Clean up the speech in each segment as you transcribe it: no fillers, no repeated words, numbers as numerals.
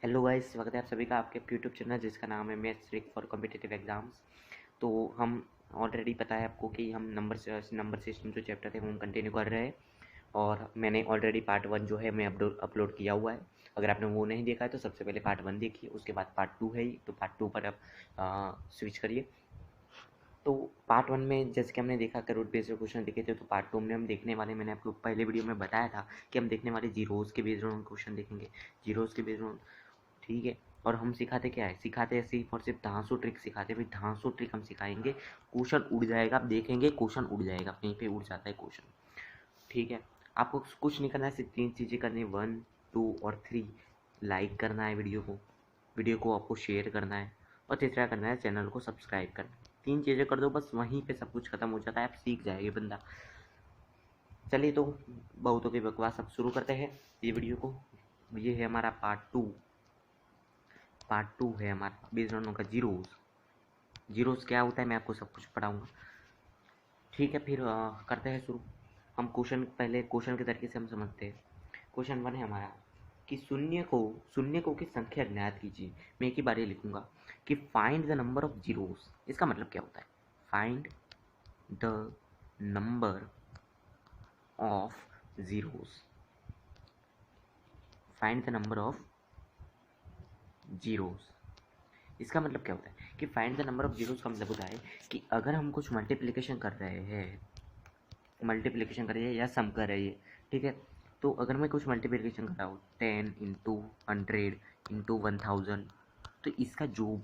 Hello guys, स्वागत है आप सभी का आपके यूट्यूब चैनल जिसका नाम है maths trick for competitive exams. तो हम ऑलरेडी पता है आपको कि हम नंबर सिस्टम जो चैप्टर थे वो हम कंटिन्यू कर रहे हैं। और मैंने ऑलरेडी पार्ट 1 जो है मैं अपलोड किया हुआ है। अगर आपने वो नहीं देखा है तो सबसे पहले पार्ट 1 देखिए, उसके बाद पार्ट 2 है, तो पार्ट 2 पर आप स्विच करिए। तो पार्ट 1 में जैसे कि हमने देखा कि रूट बेस्ड क्वेश्चन देखे थे, तो पार्ट 2 में हम देखने वाले, मैंने आपको पहले वीडियो में बताया था कि हम देखने वाले जीरोज़ के बेस्ड ऑन क्वेश्चन देखेंगे। जीरोज़ के बेस्ड ऑन, ठीक है। और हम सिखाते क्या है, सिखाते ऐसे ही और सिर्फ धांसू ट्रिक सिखाते हैं। भाई धांसू ट्रिक हम सिखाएंगे, क्वेश्चन उड़ जाएगा, आप देखेंगे क्वेश्चन उड़ जाएगा, कहीं पे उड़ जाता है क्वेश्चन, ठीक है। आपको कुछ नहीं करना है, सिर्फ 3 चीज़ें करनी है, 1, 2 और 3। लाइक करना है वीडियो को आपको शेयर करना है, और तीसरा करना है चैनल को सब्सक्राइब करना है। 3 चीज़ें कर दो बस, वहीं पे सब कुछ खत्म हो जाता है, आप सीख जाएंगे बंदा। चलिए तो बहुतों की बकवास अब शुरू करते हैं ये वीडियो को। ये है हमारा पार्ट टू है हमारा बेस्ड ऑन का जीरोस क्या होता है मैं आपको सब कुछ पढ़ाऊँगा, ठीक है। फिर करते हैं शुरू। हम पहले क्वेश्चन के तरीके से हम समझते हैं। क्वेश्चन 1 है हमारा कि शून्य को की संख्या ज्ञात कीजिए। मैं एक ही बार ये लिखूंगा कि find the number of zeros. इसका मतलब क्या होता है, find the number of zeros, find the number of zeros. इसका मतलब क्या होता है कि find the number of zeros का मतलब होता है कि अगर हम कुछ मल्टीप्लिकेशन कर रहे हैं या सम कर रहे हैं, ठीक है। तो अगर मैं कुछ मल्टीप्लिकेशन कर रहा हूँ 10 इंटू 100 इंटू 1000, तो इसका जो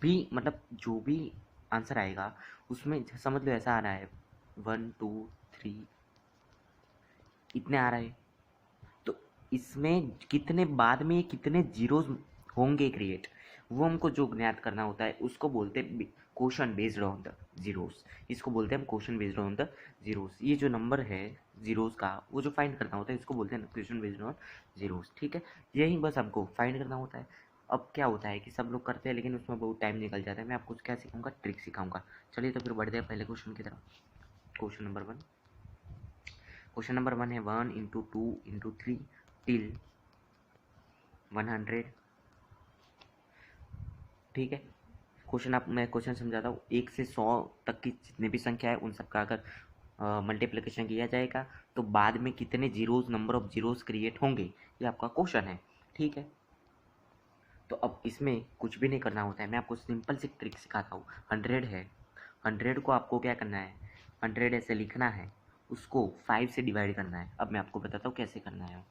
भी आंसर आएगा उसमें समझ लो ऐसा आ रहा है 1 2 3 इतने आ रहा है। तो इसमें कितने बाद में कितने जीरोस होंगे क्रिएट, वो हमको जो ज्ञात करना होता है उसको बोलते हैं question based on the zeros. इसको बोलते हैं हम question based on the zeros. ये जो नंबर है जीरोस का वो जो फाइंड करना होता है इसको बोलते हैं क्वेश्चन बेस्ड ऑन जीरोस, ठीक है। यही बस हमको फाइंड करना होता है। अब क्या होता है कि सब लोग करते हैं लेकिन उसमें बहुत टाइम निकल जाता है। मैं आपको क्या सिखाऊंगा, ट्रिक सिखाऊंगा। चलिए तो फिर बढ़ते हैं पहले क्वेश्चन की तरफ। क्वेश्चन नंबर 1 है 1 इंटू 2 इंटू 3 टिल 100, ठीक है। मैं क्वेश्चन समझाता हूँ। 1 से 100 तक की जितनी भी संख्या है उन सबका अगर मल्टीप्लिकेशन किया जाएगा तो बाद में कितने zeros, number of zeros create होंगे, ये आपका क्वेश्चन है, ठीक है। तो अब इसमें कुछ भी नहीं करना होता है, मैं आपको सिंपल सी ट्रिक सिखाता हूँ। 100 है, 100 को आपको क्या करना है, 100 ऐसे लिखना है, उसको 5 से डिवाइड करना है। अब मैं आपको बताता हूँ कैसे करना है।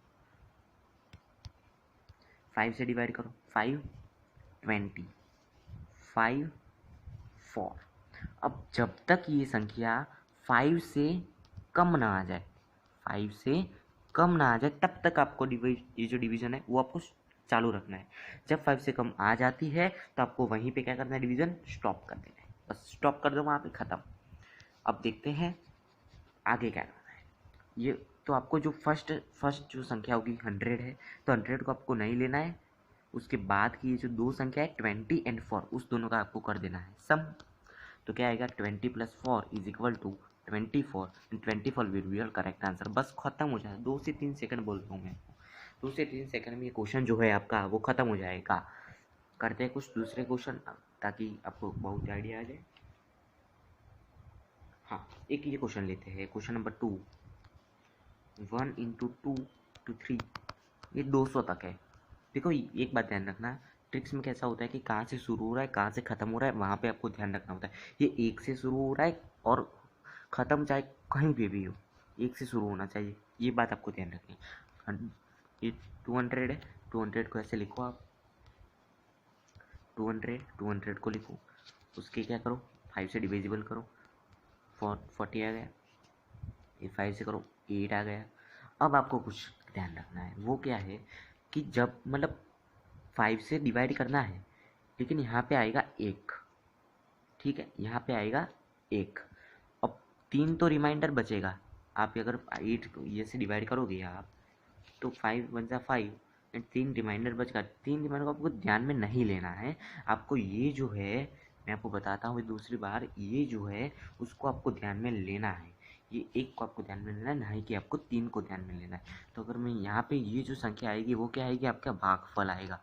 5 से डिवाइड करो, 5 20 5 4। अब जब तक ये संख्या 5 से कम ना आ जाए, 5 से कम ना आ जाए तब तक आपको ये जो डिवीज़न है वो आपको चालू रखना है। जब 5 से कम आ जाती है तो आपको वहीं पे क्या करना है, डिवीज़न स्टॉप कर देना है, बस स्टॉप कर दो वहाँ पे, ख़त्म। अब देखते हैं आगे क्या करना है। ये तो आपको जो फर्स्ट जो संख्या होगी 100 है, तो 100 को आपको नहीं लेना है। उसके बाद की ये जो दो संख्या है 20 एंड 4, उस दोनों का आपको कर देना है सम। तो क्या आएगा, 20 + 4 is equal to 24 and 24 will be your correct answer. बस खत्म हो जाए, 2 से 3 सेकंड बोल रहा हूँ मैं, 2 से 3 सेकंड में ये क्वेश्चन जो है आपका वो खत्म हो जाएगा। करते हैं कुछ दूसरे क्वेश्चन ताकि आपको बहुत आइडिया आ जाए। हाँ, एक ये क्वेश्चन लेते हैं, क्वेश्चन नंबर 2। 1 इंटू 2 टू 3, ये 200 तक है। देखो एक बात ध्यान रखना, ट्रिक्स में कैसा होता है कि कहाँ से शुरू हो रहा है कहाँ से ख़त्म हो रहा है वहाँ पे आपको ध्यान रखना होता है। ये 1 से शुरू हो रहा है और ख़त्म चाहे कहीं पे भी हो, 1 से शुरू होना चाहिए, ये बात आपको ध्यान रखनी है। ये 200 है, 200 को ऐसे लिखो आप, 200 को लिखो, उसके क्या करो 5 से डिविजिबल करो, 40 आ गया। ये 5 से करो 8 आ गया। अब आपको कुछ ध्यान रखना है, वो क्या है कि जब 5 से डिवाइड करना है, लेकिन यहाँ पे आएगा 1, ठीक है, यहाँ पे आएगा 1। अब 3 तो रिमाइंडर बचेगा। आप अगर 8 को ये से डिवाइड करोगे आप, तो 5 1 जा 5 एंड 3 रिमाइंडर बचेगा। 3 रिमाइंडर को आपको ध्यान में नहीं लेना है। आपको ये जो है, मैं आपको बताता हूँ दूसरी बार, ये जो है उसको आपको ध्यान में लेना है। ये 1 को आपको ध्यान में लेना है, नहीं कि आपको 3 को ध्यान में लेना है। तो अगर मैं यहाँ पे ये जो संख्या आएगी वो क्या आएगी, आपका भागफल आएगा।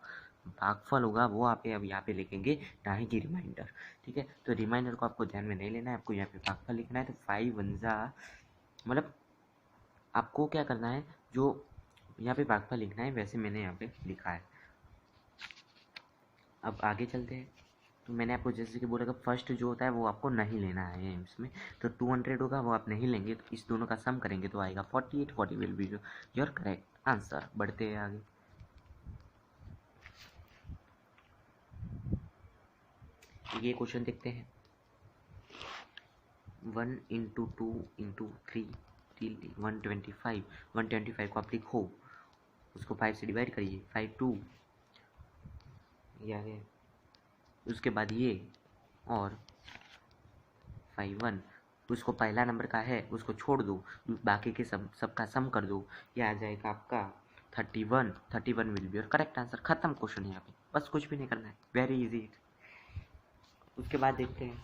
भागफल होगा वो आप अब यहाँ पे लिखेंगे, ना ही कि रिमाइंडर। ठीक है, तो रिमाइंडर को आपको ध्यान में नहीं लेना है, आपको यहाँ पे भागफल लिखना है। तो 5 वन जा, मतलब आपको क्या करना है, जो यहाँ पे भागफल लिखना है वैसे मैंने यहाँ पे लिखा है। अब आगे चलते हैं। तो मैंने आपको जैसे कि बोला कि फर्स्ट जो होता है वो आपको नहीं लेना है इसमें, तो 200 होगा वो आप नहीं लेंगे, तो इस दोनों का सम करेंगे तो आएगा 48। 40 will be your correct answer. बढ़ते हैं आगे। ये क्वेश्चन देखते हैं। 1 इंटू 2 इंटू 3 125। 125 को आप लिखो, उसको 5 से डिवाइड करिए, 5 2 या है, उसके बाद ये और 5 1, उसको पहला नंबर का है उसको छोड़ दो, बाकी के सबका सम कर दो, ये आ जाएगा आपका 31। 31 will be your correct answer. खत्म क्वेश्चन यहाँ पे, बस कुछ भी नहीं करना है, वेरी इजी। उसके बाद देखते हैं,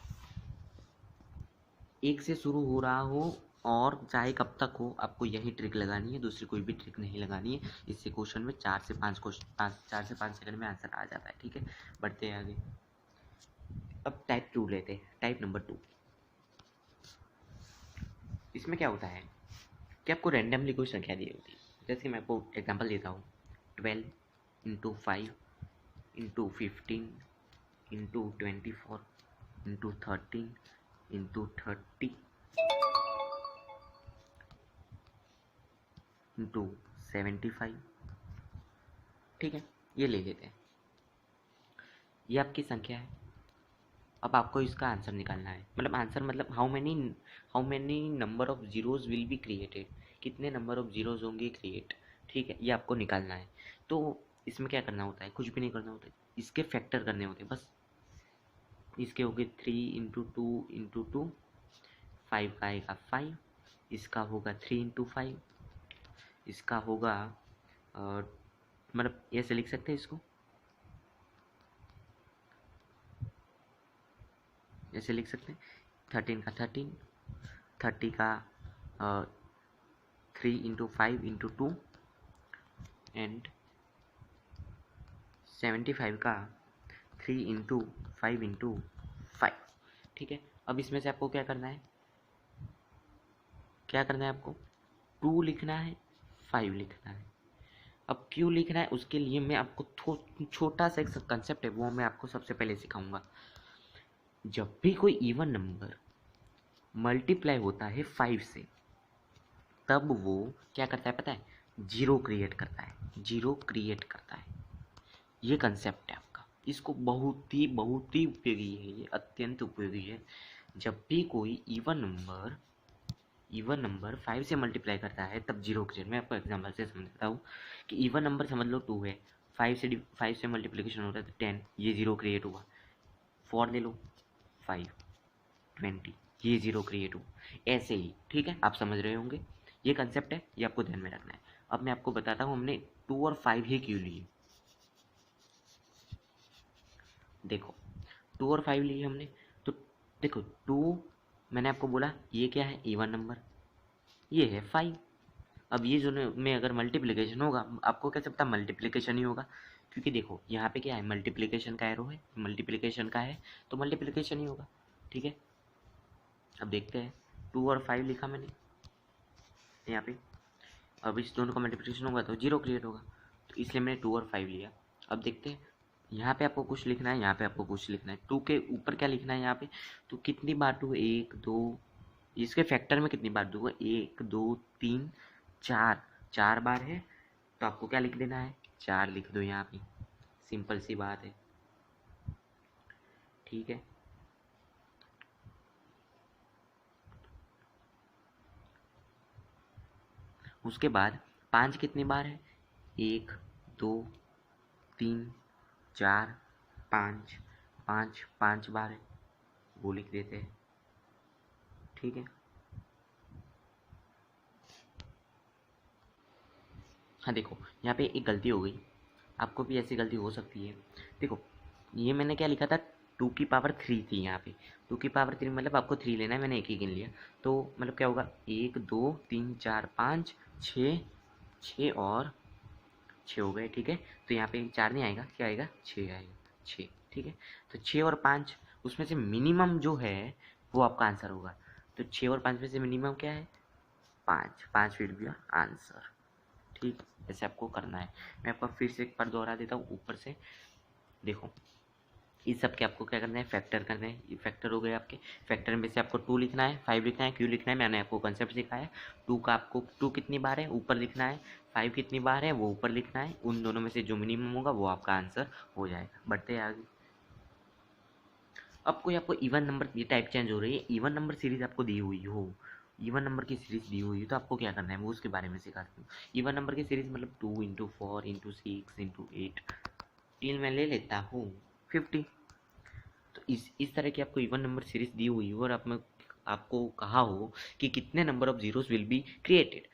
एक से शुरू हो रहा हो और चाहे कब तक हो, आपको यही ट्रिक लगानी है, दूसरी कोई भी ट्रिक नहीं लगानी है। इससे क्वेश्चन में 4 से 5 सेकंड में आंसर आ जाता है। ठीक है, बढ़ते हैं आगे। अब टाइप 2 लेते हैं, टाइप नंबर 2। इसमें क्या होता है कि आपको रैंडमली कोई संख्या दी होती है। जैसे कि मैं आपको एग्जांपल देता हूँ, 12 into 5 into 15 into 24 into 13 into 30 into 75। ठीक है, ये ले लेते हैं, ये आपकी संख्या है। अब आपको इसका आंसर निकालना है, मतलब आंसर मतलब how many number of zeros will be created, कितने नंबर ऑफ जीरोज होंगे क्रिएट। ठीक है, ये आपको निकालना है। तो इसमें क्या करना होता है, कुछ भी नहीं करना होता है, इसके फैक्टर करने होते हैं बस। इसके हो गए 3 इंटू 2 इंटू 2, 5 का आएगा 5, इसका होगा 3 इंटू 5, इसका होगा मतलब ऐसे लिख सकते हैं इसको, ऐसे लिख सकते हैं, 13 का 13, 30 का 3 इंटू 5 इंटू 2 एंड 75 का 3 इंटू 5 इंटू 5। ठीक है, अब इसमें से आपको क्या करना है, आपको 2 लिखना है, 5 लिखना है। अब क्यों लिखना है उसके लिए मैं आपको छोटा सा एक कंसेप्ट है वो मैं आपको सबसे पहले सिखाऊंगा। जब भी कोई इवन नंबर मल्टीप्लाई होता है 5 से, तब वो क्या करता है पता है, जीरो क्रिएट करता है, जीरो क्रिएट करता है। ये कंसेप्ट है आपका, इसको बहुत ही उपयोगी है, ये अत्यंत उपयोगी है। जब भी कोई इवन नंबर 5 से मल्टीप्लाई करता है तब जीरो क्रिएट। मैं आपको एग्जांपल से समझाता हूँ कि इवन नंबर समझ लो 2 है, 5 से मल्टीप्लिकेशन होता है तो 10, ये जीरो क्रिएट हुआ। 4 ले लो, 5 20, ये जीरो क्रिएट हुआ। ऐसे ही, ठीक है, आप समझ रहे होंगे, ये कंसेप्ट है, ये आपको ध्यान में रखना है। अब मैं आपको बताता हूँ हमने 2 और 5 ही क्यों लिए। देखो 2 और 5 लिए हमने, तो देखो 2 मैंने आपको बोला ये क्या है, इवन नंबर, ये है 5। अब ये जो में अगर मल्टीप्लिकेशन होगा, आपको कैसे पता मल्टीप्लिकेशन ही होगा, क्योंकि देखो यहाँ पे क्या है, मल्टीप्लिकेशन का एरो है, मल्टीप्लिकेशन का है तो मल्टीप्लिकेशन ही होगा। ठीक है, अब देखते हैं, 2 और 5 लिखा मैंने यहाँ पे। अब इस दोनों का मल्टीप्लिकेशन होगा तो जीरो क्रिएट होगा, तो इसलिए मैंने 2 और 5 लिया। अब देखते हैं, यहाँ पे आपको कुछ लिखना है, यहाँ पे आपको कुछ लिखना है। 2 के ऊपर क्या लिखना है यहाँ पे, तो कितनी बार 2, 1 2, इसके फैक्टर में कितनी बार 2, 1 2 3 4, 4 बार है, तो आपको क्या लिख देना है, 4 लिख दो यहाँ पे, सिंपल सी बात है। ठीक है, उसके बाद 5 कितनी बार है, 1 2 3 4 5, 5 बार है, वो लिख देते हैं। ठीक है, हाँ देखो यहाँ पे एक गलती हो गई, आपको भी ऐसी गलती हो सकती है। देखो ये मैंने क्या लिखा था, 2 की पावर 3 थी यहाँ पे, 2 की पावर 3 मतलब आपको 3 लेना है, मैंने एक ही गिन लिया, तो मतलब क्या होगा, 1 2 3 4 5 6, 6 और 6 हो गए, ठीक है। तो यहाँ पे 4 नहीं आएगा, क्या आएगा, 6 आएगा, 6, ठीक है। तो 6 और 5 उसमें से मिनिमम जो है वो आपका आंसर होगा। तो 6 और 5 में से मिनिमम क्या है, 5, 5 विल बी योर आंसर, ठीक। ऐसे आपको करना है। मैं आपको फिर से एक बार दोहरा देता हूँ ऊपर से। देखो इस सब के आपको क्या करना है, फैक्टर करना है। ये फैक्टर हो गए आपके। फैक्टर में से आपको 2 लिखना है, 5 लिखना है, क्यों लिखना है मैंने आपको कंसेप्ट सिखाया। 2 का आपको 2 कितनी बार है ऊपर लिखना है, 5 कितनी बार है वो ऊपर लिखना है। उन दोनों में से जो मिनिमम होगा वो आपका आंसर हो जाएगा। बढ़ते हैं आगे। अब कोई आपको इवन नंबर, ये टाइप चेंज हो रही है, इवन नंबर सीरीज आपको दी हुई हो, इवन नंबर की सीरीज दी हुई है, तो आपको क्या करना है वो उसके बारे में सिखाती हूँ। इवन नंबर की सीरीज मतलब 2 इंटू 4 इंटू 6 इंटू 8 टिल मैं ले लेता हूँ 50। तो इस तरह की आपको इवन नंबर सीरीज दी हुई हो और आपको कहा हो कि कितने number of zeros will be created,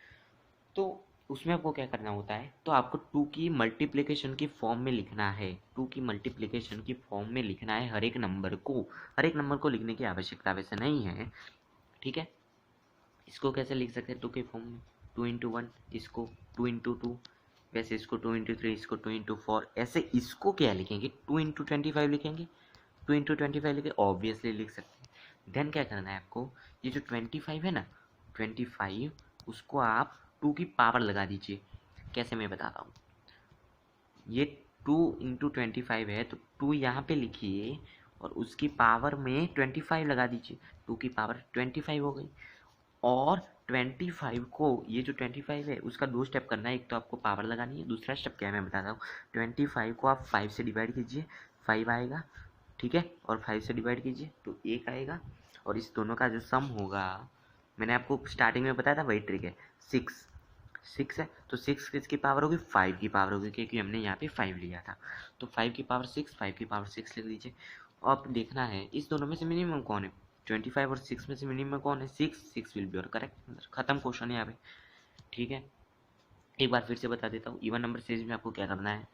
तो उसमें आपको क्या करना होता है, तो आपको 2 की मल्टीप्लिकेशन की फॉर्म में लिखना है। 2 की मल्टीप्लिकेशन की फॉर्म में लिखना है हर एक नंबर को। हर एक नंबर को लिखने की आवश्यकता वैसे नहीं है, ठीक है। इसको कैसे लिख सकते हैं 2 के फॉर्म में, 2 इंटू 1, इसको 2 इंटू 2, वैसे इसको 2 इंटू 3, इसको 2 इंटू 4, ऐसे इसको क्या लिखेंगे 2 इंटू 25 लिखेंगे। 2 इंटू 25 लिखे ऑब्वियसली लिख सकते हैं। देन क्या करना है आपको, ये जो 25 है ना, 25 उसको आप 2 की पावर लगा दीजिए। कैसे मैं बताता हूँ, ये 2 इंटू 25 है तो 2 यहाँ पे लिखिए और उसकी पावर में 25 लगा दीजिए। 2 की पावर 25 हो गई। और 25 को, ये जो 25 है उसका 2 स्टेप करना है। एक तो आपको पावर लगानी है, दूसरा स्टेप क्या है मैं बताता हूँ। 25 को आप 5 से डिवाइड कीजिए, 5 आएगा, ठीक है। और 5 से डिवाइड कीजिए तो 1 आएगा। और इस दोनों का जो सम होगा, मैंने आपको स्टार्टिंग में बताया था वही ट्रिक है, 6 है तो 6 किसकी पावर होगी, 5 की पावर होगी, क्योंकि हमने यहाँ पे 5 लिया था। तो 5 की पावर 6, 5 की पावर 6 लिख दीजिए। अब देखना है इस दोनों में से मिनिमम कौन है, 25 और 6 में से मिनिमम कौन है, 6 will be your correct answer. खत्म क्वेश्चन यहाँ पे, ठीक है। एक बार फिर से बता देता हूँ, इवन नंबर सीरीज में आपको क्या करना है,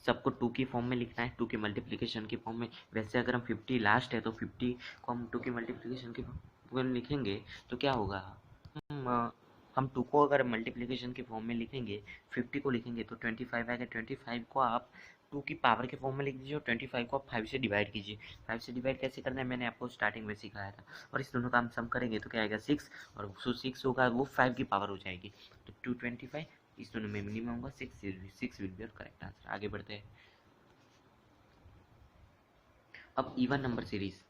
सबको 2 की फॉर्म में लिखना है, 2 के मल्टीप्लिकेशन की फॉर्म में। वैसे अगर हम 50 लास्ट है तो 50 को हम 2 की मल्टीप्लिकेशन की फॉर्म में लिखेंगे तो क्या होगा, हम 2 को अगर मल्टीप्लिकेशन के फॉर्म में लिखेंगे, 50 को लिखेंगे तो 25 आएगा। 25 को आप 2 की पावर के फॉर्म में लिख दीजिए और 25 को आप 5 से डिवाइड कीजिए। 5 से डिवाइड कैसे करना है मैंने आपको स्टार्टिंग में सिखाया था। और इस दोनों का हम सम करेंगे तो क्या आएगा 6, और जो 6 होगा वो 5 की पावर हो जाएगी। तो 225, इस दोनों में मिनिमम होगा 6 will be your correct answer. आगे बढ़ते हैं। अब even number series,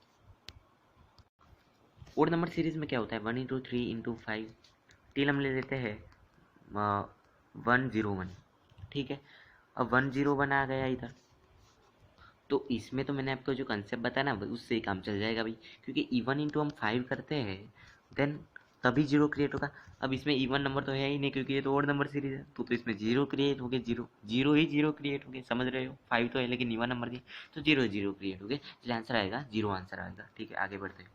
odd number series में क्या होता है, 1 इंटू 3 इंटू 5 टिल हम ले लेते हैं 101, ठीक है। अब 101 आ गया इधर, तो इसमें तो मैंने आपको जो कंसेप्ट बताया ना उससे ही काम चल जाएगा भाई, क्योंकि इवन इंटू हम 5 करते हैं देन तभी जीरो क्रिएट होगा। अब इसमें इवन नंबर तो है ही नहीं क्योंकि ये तो ओड नंबर सीरीज है, तो इसमें जीरो क्रिएट हो गए, जीरो जीरो ही जीरो क्रिएट हो गए, समझ रहे हो। 5 तो है लेकिन इवन नंबर नहीं, तो जीरो जीरो क्रिएट हो गए, इसलिए आंसर आएगा जीरो आंसर आएगा, ठीक है। आगे बढ़ते हैं।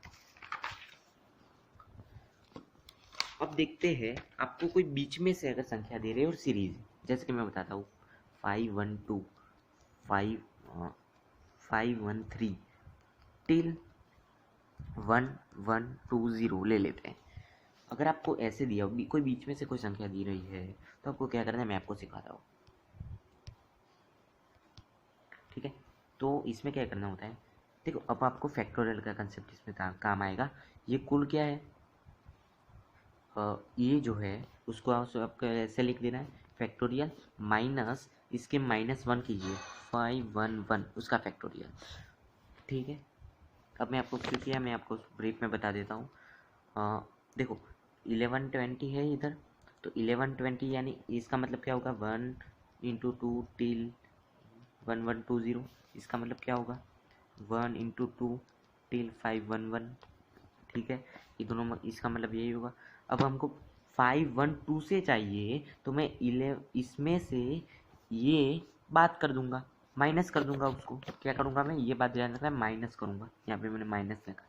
अब देखते हैं आपको कोई बीच में से अगर संख्या दे रहे हो और सीरीज, जैसे कि मैं बताता हूँ 512, 513 टिल 1120 ले लेते हैं। अगर आपको ऐसे दिया हो, कोई बीच में से कोई संख्या दी रही है तो आपको क्या करना है मैं आपको सिखाता हूँ, ठीक है। तो इसमें क्या करना होता है, देखो अब आपको फैक्टोरियल का कंसेप्ट इसमें काम आएगा। ये कुल क्या है, ये जो है उसको आपको ऐसे लिख देना है, फैक्टोरियल माइनस इसके -1 कीजिए, 511 उसका फैक्टोरियल, ठीक है। अब मैं आपको क्यों किया मैं आपको ब्रीफ में बता देता हूँ। देखो 1120 है इधर, तो 1120 यानी इसका मतलब क्या होगा, 1 इंटू 2 टिल 1120, इसका मतलब क्या होगा 1 इंटू 2 टिल 511, ठीक है। ये दोनों इसका मतलब यही होगा। अब हमको 512 से चाहिए तो मैं इसमें से ये बात कर दूंगा, माइनस कर दूंगा, उसको क्या करूंगा मैं, ये बात ध्यान रखना है, माइनस करूंगा। यहाँ पे मैंने माइनस लिखा,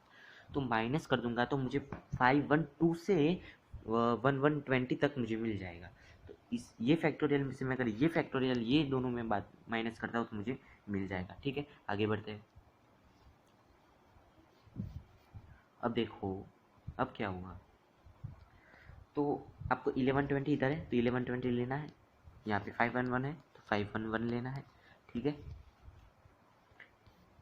तो माइनस कर दूंगा तो मुझे 512 से 1120 तक मुझे मिल जाएगा। तो इस ये फैक्टोरियल में से मैं अगर ये फैक्टोरियल ये दोनों में बात माइनस करता हूँ तो मुझे मिल जाएगा, ठीक है। आगे बढ़ते हैं। अब देखो अब क्या हुआ, तो आपको 1120 इधर है तो 1120 लेना है, यहाँ पे 511 है तो 511 लेना है, ठीक है।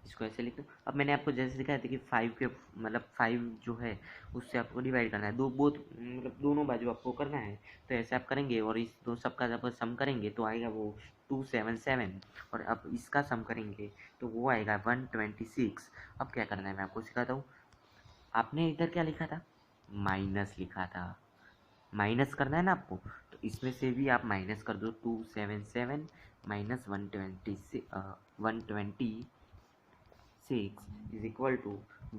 इसको ऐसे लिख दो। अब मैंने आपको जैसे सिखाया था कि 5 के मतलब 5 जो है उससे आपको डिवाइड करना है, दो बोथ मतलब दोनों बाजू आपको करना है। तो ऐसे आप करेंगे और इस दो सबका जब सम करेंगे तो आएगा वो 277, और अब इसका सम करेंगे तो वो आएगा 126। अब क्या करना है मैं आपको सिखाता हूँ। आपने इधर क्या लिखा था, माइनस लिखा था, माइनस करना है ना आपको, तो इसमें से भी आप माइनस कर दो। 277 minus 126 is equal to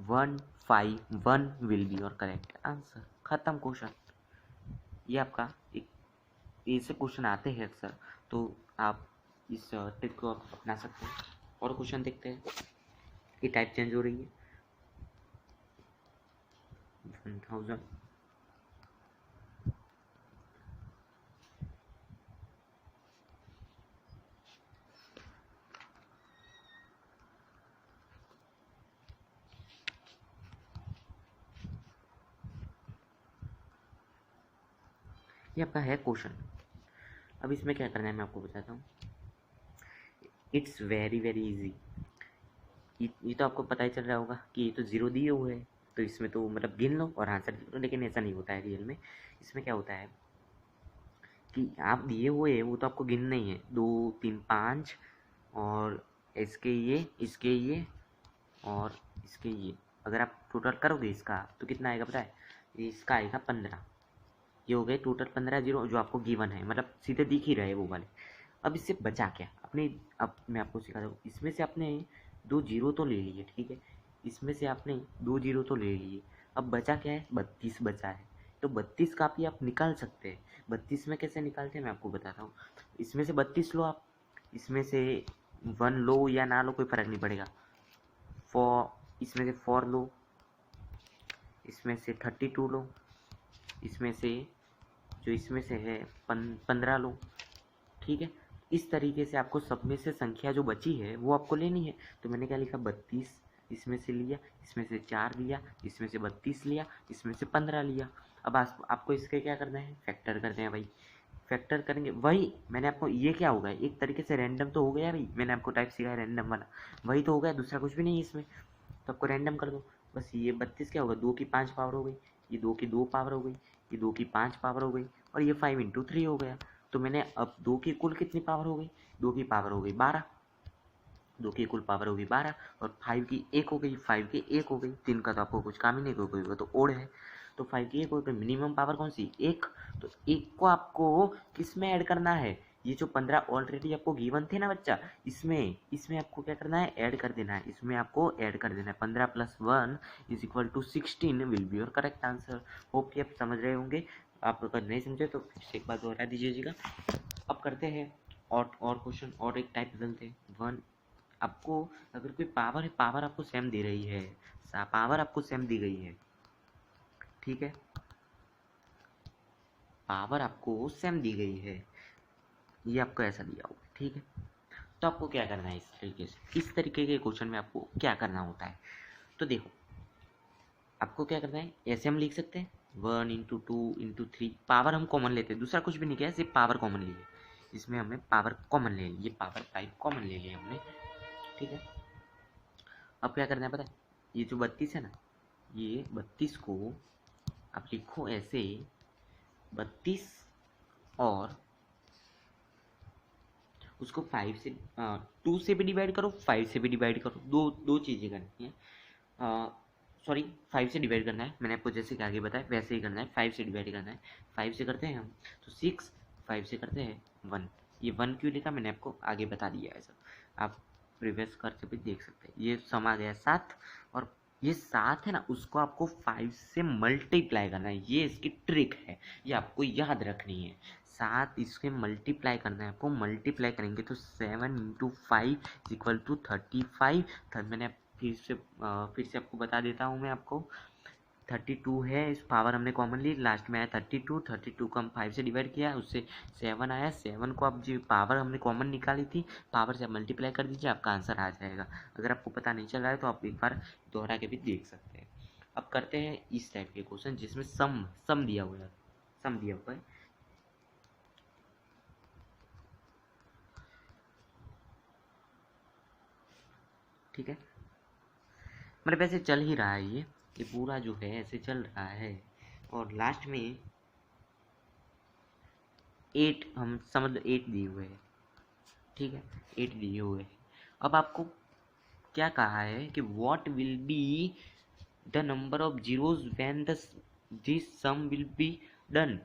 151 will be your correct answer। खत्म क्वेश्चन। ये आपका एक ऐसे क्वेश्चन आते हैं अक्सर, तो आप इस ट्रिक को आप अपना सकते हैं। और क्वेश्चन देखते हैं कि टाइप चेंज हो रही है। 1000 ये आपका है क्वेश्चन। अब इसमें क्या करना है मैं आपको बताता हूँ। It's very very easy. ये तो आपको पता ही चल रहा होगा कि ये तो जीरो दिए हुए है, तो इसमें तो मतलब गिन लो और आंसर लिख लो, लेकिन ऐसा नहीं होता है रियल में। इसमें क्या होता है कि आप दिए हुए है वो तो आपको गिनना ही है, 2 3 5, और इसके ये और इसके ये। अगर आप टोटल करोगे इसका तो कितना आएगा पता है, इसका आएगा 15। ये हो गए टोटल 15 जीरो जो आपको गिवन है, मतलब सीधे दिख ही रहे वो वाले। अब इससे बचा क्या अपने, अब मैं आपको सिखा दूँ। इसमें से आपने 2 जीरो तो ले लिए, ठीक है, इसमें से आपने 2 जीरो तो ले लिए। अब बचा क्या है, 32 बचा है। तो 32 कापी आप निकाल सकते हैं। 32 में कैसे निकालते हैं मैं आपको बताता हूँ। इसमें से 32 लो आप, इसमें से 1 लो या ना लो कोई फ़र्क नहीं पड़ेगा। इसमें से 4 लो, इसमें से 32 लो, इसमें से जो इसमें से है 15 लो, ठीक है। इस तरीके से आपको सब में से संख्या जो बची है वो आपको लेनी है। तो मैंने क्या लिखा, 32 इसमें से लिया, इसमें से 4 लिया, इसमें से 32 लिया, इसमें से 15 लिया। अब आपको इसके क्या करना है, फैक्टर करते हैं भाई। फैक्टर करेंगे वही मैंने आपको, ये क्या होगा एक तरीके से रैंडम तो हो गया भाई, मैंने आपको टाइप सिखाया रैंडम वाला, वही तो हो गया, दूसरा कुछ भी नहीं है इसमें। तो आपको रैंडम कर दो बस। ये 32 क्या होगा, 2 की 5 पावर हो गई, ये 2 की 2 पावर हो गई, ये 2 की 5 पावर हो गई, और ये 5 इंटू 3 हो गया। तो मैंने अब 2 की कुल कितनी पावर हो गई, 2 की पावर हो गई 12, 2 की कुल पावर हो गई 12, और 5 की 1 हो गई, 5 की 1 हो गई, 3 का तो आपको कुछ काम ही नहीं, कोई वो तो ओड है। तो 5 की 1 हो गई, मिनिमम पावर कौन सी, 1। तो 1 को आपको किस में ऐड करना है, ये जो 15 ऑलरेडी आपको गिवन थे ना बच्चा, इसमें आपको क्या करना है, ऐड कर देना है। इसमें आपको ऐड कर देना है। 15 + 1 is equal to 16 will be your correct answer. Hope कि आप समझ रहे होंगे। आप अगर नहीं समझे तो फिर से एक बार दोहरा दीजिएगा। अब करते हैं और क्वेश्चन, और एक टाइप बदलते हैं। वन आपको अगर कोई पावर है, पावर आपको सेम दे रही है, पावर आपको सेम दी गई है, ठीक है, पावर आपको सेम दी गई है, ये आपको ऐसा दिया होगा, ठीक है। तो आपको क्या करना है, इस तरीके के क्वेश्चन में आपको क्या करना होता है। तो देखो आपको क्या करना है, ऐसे हम लिख सकते हैं 1 इंटू 2 इंटू 3, पावर हम कॉमन लेते हैं, दूसरा कुछ भी नहीं किया, सिर्फ पावर कॉमन ली है। इसमें हमने पावर कॉमन ले ली, ये पावर 5 कॉमन ले लिया हमने, ठीक है। अब क्या करना है पता है, ये जो 32 है ना, ये 32 को आप लिखो ऐसे, 32 और उसको 5 से 2 से भी डिवाइड करो, 5 से भी डिवाइड करो, दो दो चीज़ें करनी है। सॉरी 5 से डिवाइड करना है, मैंने आपको जैसे कि आगे बताया वैसे ही करना है। 5 से डिवाइड करना है, 5 से करते हैं हम तो 6, 5 से करते हैं 1। ये 1 क्यों लिखा मैंने आपको आगे बता दिया है सब, आप प्रीवियस कर से भी देख सकते हैं। ये सम आ गया 7, और ये 7 है ना, उसको आपको 5 से मल्टीप्लाई करना है, ये इसकी ट्रिक है, ये आपको याद रखनी है। 7 इसके मल्टीप्लाई करना है आपको, मल्टीप्लाई करेंगे तो 7 इंटू 5 इक्वल टू 35। मैंने फिर से आपको बता देता हूँ मैं आपको, 32 है, इस पावर हमने कॉमन ली, लास्ट में आया 32, 32 को हम 5 से डिवाइड किया, उससे 7 आया, 7 को आप जो पावर हमने कॉमन निकाली थी, पावर से आप मल्टीप्लाई कर दीजिए, आपका आंसर आ जाएगा। अगर आपको पता नहीं चल रहा है तो आप एक बार दोहरा के भी देख सकते हैं। अब करते हैं इस टाइप के क्वेश्चन जिसमें सम दिया हुआ है। ठीक है, मतलब ऐसे चल ही रहा है ये पूरा जो है ऐसे चल रहा है। और लास्ट में 8 हम समझ लो 8 दिए हुए हैं, ठीक है, 8 दिए हुए हैं। अब आपको क्या कहा है कि what will be the number of zeros when this sum will be done.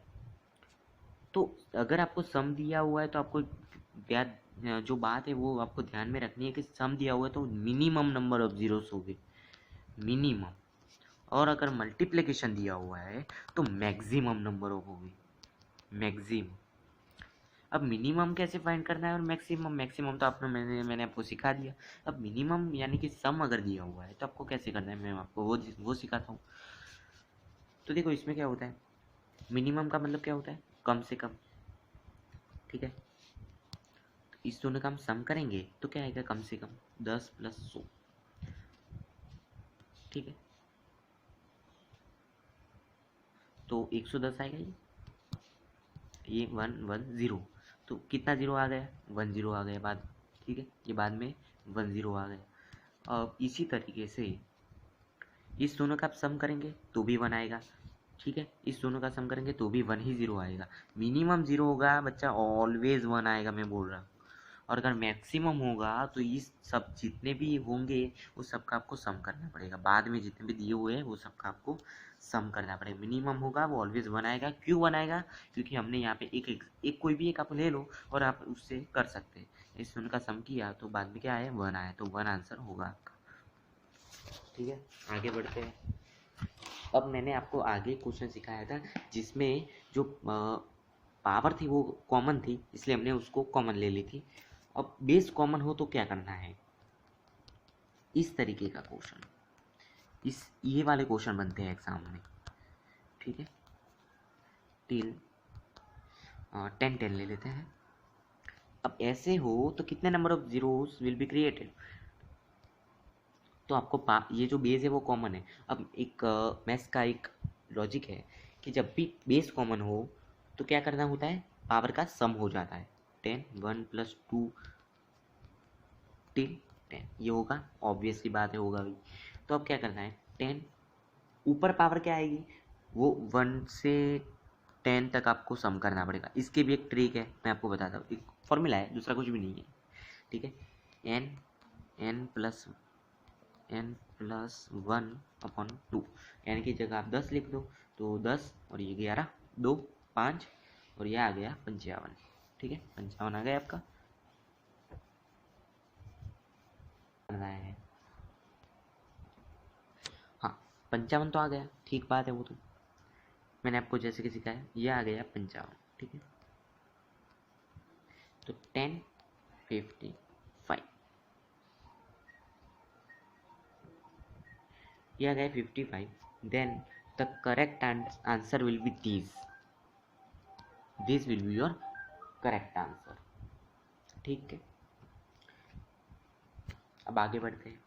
तो अगर आपको सम दिया हुआ है तो आपको जो बात है वो आपको ध्यान में रखनी है कि सम दिया हुआ है तो मिनिमम नंबर ऑफ जीरोस होंगे, मिनिमम। और अगर मल्टीप्लिकेशन दिया हुआ है तो मैक्सिमम नंबर ऑफ होगी, मैक्सिमम। अब मिनिमम कैसे फाइंड करना है और मैक्सिमम, मैक्सिमम तो आपने मैंने आपको सिखा दिया। अब मिनिमम यानी कि सम अगर दिया हुआ है तो आपको कैसे करना है मैं आपको वो सिखाता हूँ। तो देखो इसमें क्या होता है, मिनिमम का मतलब क्या होता है, कम से कम, ठीक है। तो इस दोनों का हम सम करेंगे तो क्या आएगा, कम से कम 10 + 100, ठीक है। तो 110 आएगा ये 110। तो कितना जीरो आ गया, 1 जीरो आ गया बाद, ठीक है, ये बाद में 1 जीरो आ गया। अब इसी तरीके से इस दोनों का आप सम करेंगे तो भी 1 आएगा, ठीक है। इस दोनों का सम करेंगे तो भी 1 ही जीरो आएगा। मिनिमम जीरो होगा बच्चा, ऑलवेज 1 आएगा, मैं बोल रहा हूँ। और अगर मैक्सिमम होगा तो इस सब जितने भी होंगे वो सबका आपको सम करना पड़ेगा, बाद में जितने भी दिए हुए हैं वो सबका आपको सम करना पड़ेगा। मिनिमम होगा वो ऑलवेज 1 आएगा। क्यों 1 आएगा, क्योंकि हमने यहाँ पे एक कोई भी एक आप ले लो और आप उससे कर सकते हैं। इस दोनों का सम किया तो बाद में क्या आया, 1 आया, तो 1 आंसर होगा आपका, ठीक है। आगे बढ़ते हैं। अब मैंने आपको आगे क्वेश्चन सिखाया था जिसमें जो पावर थी वो कॉमन थी, इसलिए हमने उसको कॉमन ले ली थी। अब बेस कॉमन हो तो क्या करना है, इस तरीके का क्वेश्चन, ये वाले क्वेश्चन बनते हैं एग्जाम में, ठीक है। टिल 10 ले लेते हैं। अब ऐसे हो तो कितने number of zeros will be created. तो आपको ये जो बेस है वो कॉमन है। अब एक मैथ्स का एक लॉजिक है कि जब भी बेस कॉमन हो तो क्या करना होता है, पावर का सम हो जाता है। 10 1 + 2 टिल 10 ये होगा, ऑब्वियस सी बात है, होगा भी। तो अब क्या करना है, 10 ऊपर पावर क्या आएगी, वो 1 से 10 तक आपको सम करना पड़ेगा। इसकी भी एक ट्रिक है, मैं आपको बताता हूँ, एक फॉर्मूला है, दूसरा कुछ भी नहीं है, ठीक है। n n+1/2, n की जगह आप 10 लिख दो, तो 10 और ये 11, 2 5 और ये आ गया 55, ठीक है, 55 आ गया आपका। है हाँ, 55 तो आ गया, ठीक बात है, वो तो मैंने आपको जैसे कि सिखाया, ये आ गया 55, ठीक है। तो 1055 ये आ गया 55। Then the correct answer will be this will be your correct answer, ठीक है। अब आगे बढ़ते हैं।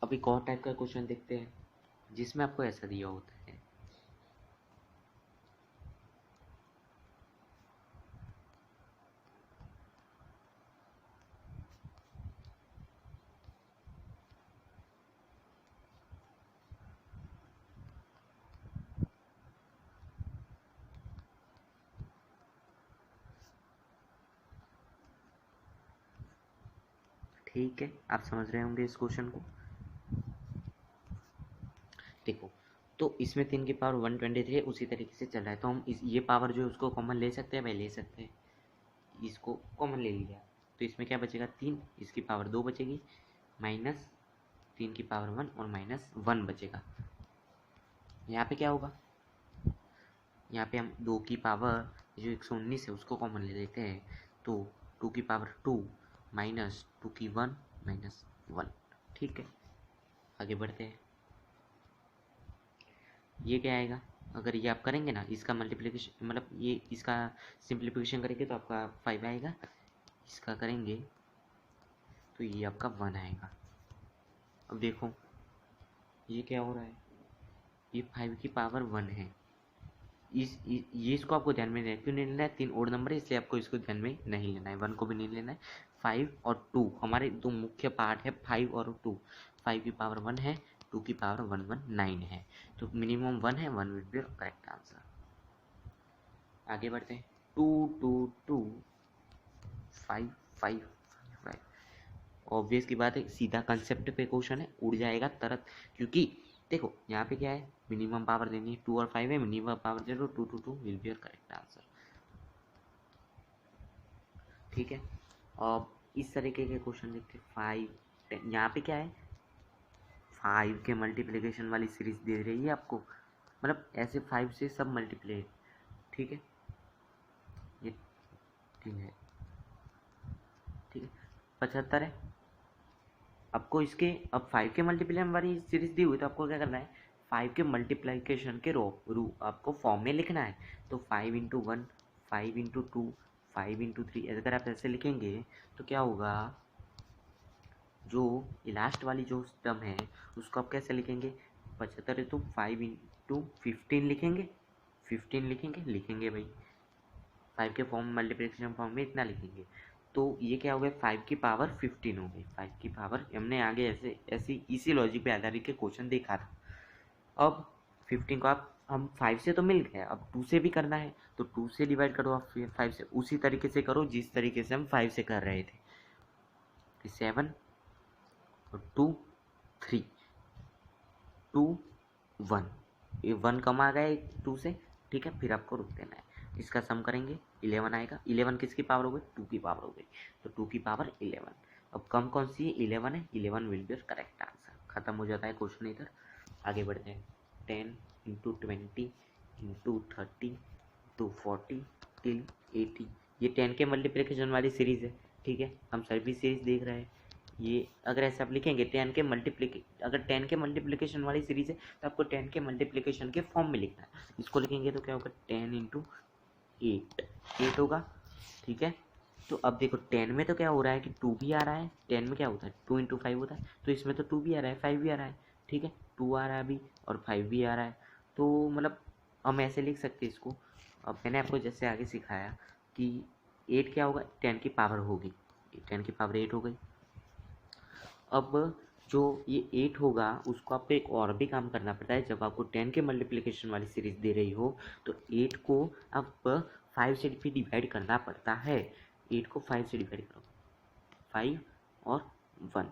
अब एक और टाइप का क्वेश्चन देखते हैं जिसमें आपको ऐसा दिया होता है, ठीक है, आप समझ रहे होंगे इस क्वेश्चन को। देखो, तो इसमें 3 की पावर 123 उसी तरीके से चल रहा है, तो हम ये पावर जो है उसको कॉमन ले सकते हैं, भाई ले सकते हैं, इसको कॉमन ले लिया तो इसमें क्या बचेगा, 3, इसकी पावर 2 बचेगी, माइनस 3 की पावर 1 और -1 बचेगा। यहाँ पे क्या होगा, यहाँ पे हम 2 की पावर जो 119 है उसको कॉमन ले लेते हैं, तो 2 की पावर 2 माइनस 2 की 1 -1, ठीक है। आगे बढ़ते हैं। ये क्या आएगा, अगर ये आप करेंगे ना, इसका मल्टीप्लिकेशन मतलब ये इसका सिंप्लीफिकेशन करेंगे तो आपका 5 आएगा, इसका करेंगे तो ये आपका 1 आएगा। अब देखो ये क्या हो रहा है, ये 5 की पावर 1 है, ये इसको आपको ध्यान में क्यों नहीं लेना है, 3 ओड नंबर है इसलिए आपको इसको ध्यान में नहीं लेना है, 1 को भी नहीं लेना है। 5 और 2 हमारे दो मुख्य पार्ट है, 5 और 2। 5 की पावर 1 है, 2 की पावर 119 है, तो मिनिमम 1 है, 1 विल बी करेक्ट आंसर। आगे बढ़ते हैं। 2 2 2 5 5 5। ऑब्वियस की बात है, सीधा कंसेप्ट पे क्वेश्चन है, उड़ जाएगा तरत, क्योंकि देखो यहाँ पे क्या है, मिनिमम पावर देनी है, 2 और 5 है, minimum power 0, 2 2 2 will be your correct answer. ठीक है, अब इस तरीके के क्वेश्चन देखते हैं। 5 10, यहाँ पे क्या है, 5 के मल्टीप्लिकेशन वाली सीरीज दे रही है आपको, मतलब ऐसे 5 से सब मल्टीप्लाई। ठीक है, ये ठीक है, ठीक है, 75 है आपको इसके। अब 5 के मल्टीप्लाई वाली सीरीज दी हुई तो आपको क्या करना है, 5 के मल्टीप्लिकेशन के रू आपको फॉर्म में लिखना है। तो 5 इंटू 1, 5 इंटू 2, 5 इंटू 3, अगर आप ऐसे लिखेंगे तो क्या होगा, जो लास्ट वाली जो टर्म है उसको आप कैसे लिखेंगे, 75 है तो 5 इंटू 15 लिखेंगे, 15 लिखेंगे भाई, 5 के फॉर्म मल्टीप्लिकेशन फॉर्म में इतना लिखेंगे। तो ये क्या हो गया, 5 की पावर 15 हो गई, 5 की पावर। हमने आगे ऐसे ऐसी इसी लॉजिक पे आधारित के क्वेश्चन देखा था। अब 15 को आप, हम 5 से तो मिल गए, अब 2 से भी करना है, तो 2 से डिवाइड करो आप, 5 से उसी तरीके से करो जिस तरीके से हम 5 से कर रहे थे। 7 और 2 3 2 1, ये 1 कम आ गया 2 से। ठीक है, फिर आपको रुक देना है, इसका सम करेंगे 11 आएगा। 11 किसकी पावर हो गई, 2 की पावर हो गई, तो 2 की पावर 11। अब कम कौन सी है, 11 है, 11 विल बी करेक्ट आंसर। खत्म हो जाता है क्वेश्चन इधर। आगे बढ़ते हैं। 10 इंटू 20 इंटू 30 टू 40 टिल 80, ये 10 के मल्टीप्लिकेशन वाली सीरीज़ है। ठीक है, हम सभी सीरीज देख रहे हैं। ये अगर ऐसे आप लिखेंगे 10 के अगर 10 के मल्टीप्लिकेशन वाली सीरीज है तो आपको 10 के मल्टीप्लिकेशन के फॉर्म में लिखना है। इसको लिखेंगे तो क्या होगा, 10 इंटू 8 होगा। ठीक है, तो अब देखो 10 में तो क्या हो रहा है कि 2 भी आ रहा है, 10 में क्या होता है 2 इंटू 5 होता है, तो इसमें तो 2 भी आ रहा है, 5 भी आ रहा है। ठीक है, 2 आ रहा है अभी और 5 भी आ रहा है, तो मतलब हम ऐसे लिख सकते हैं इसको। अब मैंने आपको जैसे आगे सिखाया कि 8 क्या होगा, 10 की पावर होगी, 10 की पावर 8 हो गई। अब जो ये 8 होगा उसको आपको एक और भी काम करना पड़ता है, जब आपको 10 के मल्टीप्लिकेशन वाली सीरीज दे रही हो तो 8 को आप 5 से भी डिवाइड करना पड़ता है। 8 को 5 से डिवाइड करो, 5 और 1,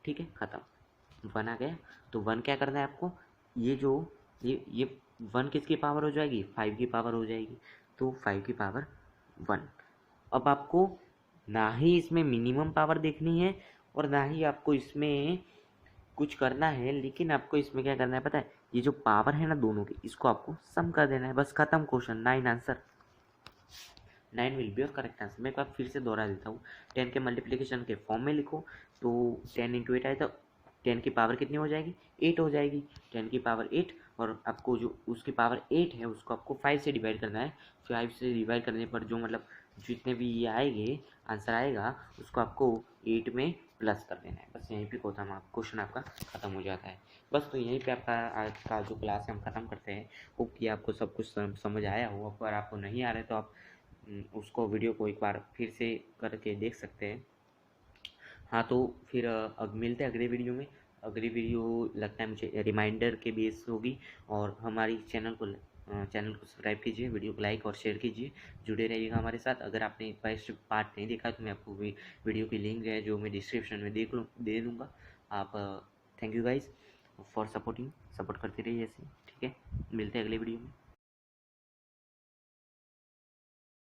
ठीक है, ख़त्म। 1 आ गया, तो 1 क्या करना है आपको, ये जो ये 1 किसकी पावर हो जाएगी, 5 की पावर हो जाएगी, तो 5 की पावर 1। अब आपको ना ही इसमें मिनिमम पावर देखनी है और ना ही आपको इसमें कुछ करना है, लेकिन आपको इसमें क्या करना है पता है, ये जो पावर है ना दोनों की, इसको आपको सम कर देना है, बस खत्म question. 9 answer, 9 will be your correct answer. मैं एक बार फिर से दोहरा देता हूँ, 10 के मल्टीप्लिकेशन के फॉर्म में लिखो तो 10 इंटू 8 आए तो 10 की पावर कितनी हो जाएगी, 8 हो जाएगी। 10 की पावर 8, और आपको जो उसकी पावर 8 है उसको आपको 5 से डिवाइड करना है। 5 से डिवाइड करने पर जो मतलब जितने भी ये आएंगे आंसर आएगा उसको आपको 8 में प्लस कर देना है। बस यहीं पे क्वेश्चन आपका ख़त्म हो जाता है। बस तो यहीं पे आपका आज का जो क्लास है हम ख़त्म करते हैं। होप कि आपको सब कुछ समझ आया हो। अगर आपको नहीं आ रहा है तो आप उसको वीडियो को एक बार फिर से करके देख सकते हैं। हाँ, तो फिर अब मिलते हैं अगले वीडियो में। अगली वीडियो लगता है मुझे रिमाइंडर के बेस होगी, और हमारी चैनल को सब्सक्राइब कीजिए, वीडियो को लाइक और शेयर कीजिए, जुड़े रहिएगा हमारे साथ। अगर आपने फर्स्ट पार्ट नहीं देखा तो मैं आपको वीडियो की लिंक है जो मैं डिस्क्रिप्शन में दे दूँगा। आप thank you guys for support करते रहिए ऐसे। ठीक है, मिलते हैं अगले वीडियो में।